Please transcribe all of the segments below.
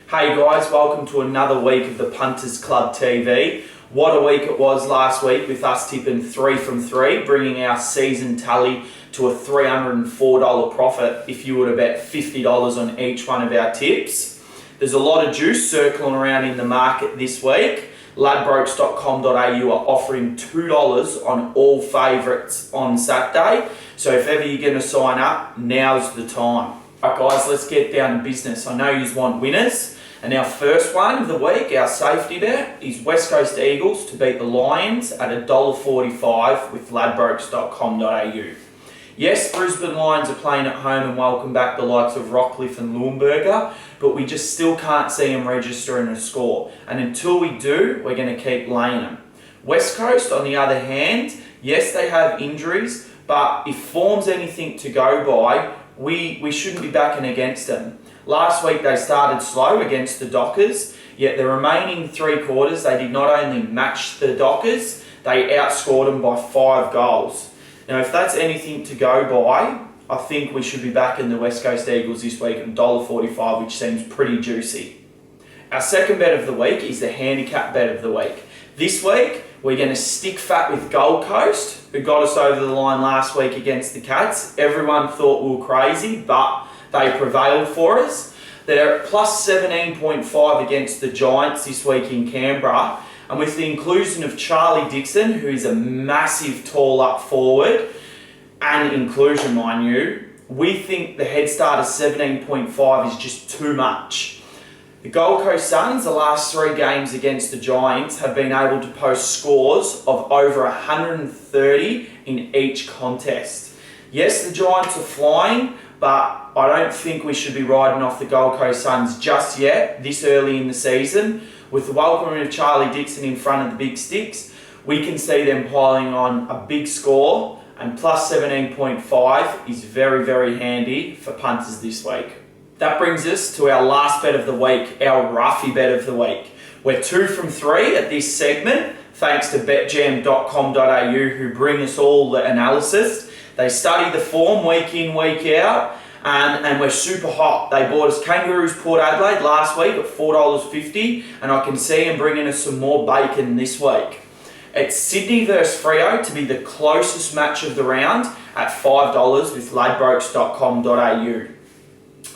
Hey guys, welcome to another week of the Punters Club TV. What a week it was last week with us tipping 3 from 3, bringing our season tally to a $304 profit if you were to bet $50 on each one of our tips. There's a lot of juice circling around in the market this week. LADBROKES.com.au are offering $2 on all favourites on Saturday. So if ever you're going to sign up, now's the time. Alright guys, let's get down to business. I know you want winners. And our first one of the week, our safety bet, is West Coast Eagles to beat the Lions at $1.45 with ladbrokes.com.au. Yes, Brisbane Lions are playing at home and welcome back the likes of Rockcliffe and Leuenberger, but we just still can't see them registering a score. And until we do, we're going to keep laying them. West Coast, on the other hand, yes, they have injuries, but if form's anything to go by, we shouldn't be backing against them. Last week they started slow against the Dockers, yet the remaining 3 quarters they did not only match the Dockers, they outscored them by 5 goals. Now if that's anything to go by, I think we should be backing the West Coast Eagles this week at $1.45, which seems pretty juicy. Our second bet of the week is the handicap bet of the week. This week we're going to stick fat with Gold Coast, who got us over the line last week against the Cats. Everyone thought we were crazy, but they prevailed for us. They're at plus 17.5 against the Giants this week in Canberra. And with the inclusion of Charlie Dixon, who is a massive tall up forward, and inclusion, mind you, we think the head start of 17.5 is just too much. The Gold Coast Suns, the last 3 games against the Giants, have been able to post scores of over 130 in each contest. Yes, the Giants are flying, but I don't think we should be riding off the Gold Coast Suns just yet, this early in the season. With the welcoming of Charlie Dixon in front of the big sticks, we can see them piling on a big score, and plus 17.5 is very, very handy for punters this week. That brings us to our last bet of the week, our roughie bet of the week. We're 2 from 3 at this segment, thanks to BetJam.com.au, who bring us all the analysis. They study the form week in, week out, and we're super hot. They bought us Kangaroos Port Adelaide last week at $4.50, and I can see them bringing us some more bacon this week. It's Sydney versus Freo to be the closest match of the round at $5 with ladbrokes.com.au.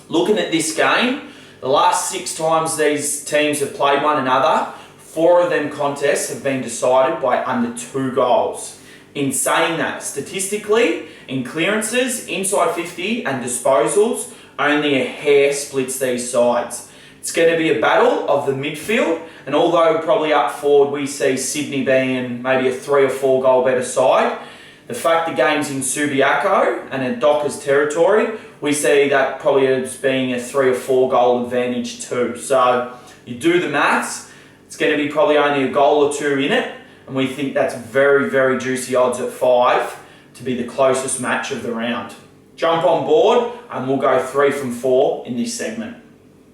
Looking at this game, the last 6 times these teams have played one another, 4 of them contests have been decided by under 2 goals. In saying that, statistically, in clearances, inside 50 and disposals, only a hair splits these sides. It's going to be a battle of the midfield, and although probably up forward we see Sydney being maybe a 3 or 4 goal better side, the fact the game's in Subiaco and in Dockers territory, we see that probably as being a 3 or 4 goal advantage too. So you do the maths, it's going to be probably only a goal or 2 in it, and we think that's very, very juicy odds at 5 to be the closest match of the round. Jump on board and we'll go 3 from 4 in this segment.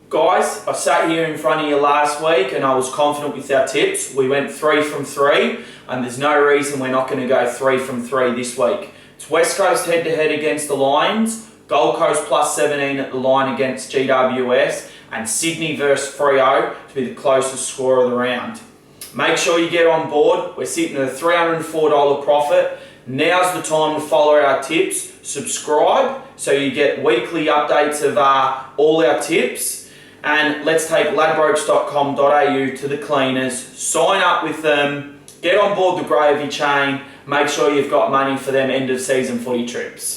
Guys, I sat here in front of you last week and I was confident with our tips. We went 3 from 3 and there's no reason we're not going to go 3 from 3 this week. It's West Coast head-to-head against the Lions, Gold Coast plus 17 at the line against GWS, and Sydney versus Freo to be the closest score of the round. Make sure you get on board. We're sitting at a $304 profit. Now's the time to follow our tips. Subscribe so you get weekly updates of all our tips. And let's take ladbrokes.com.au to the cleaners. Sign up with them. Get on board the gravy chain. Make sure you've got money for them end of season footy trips.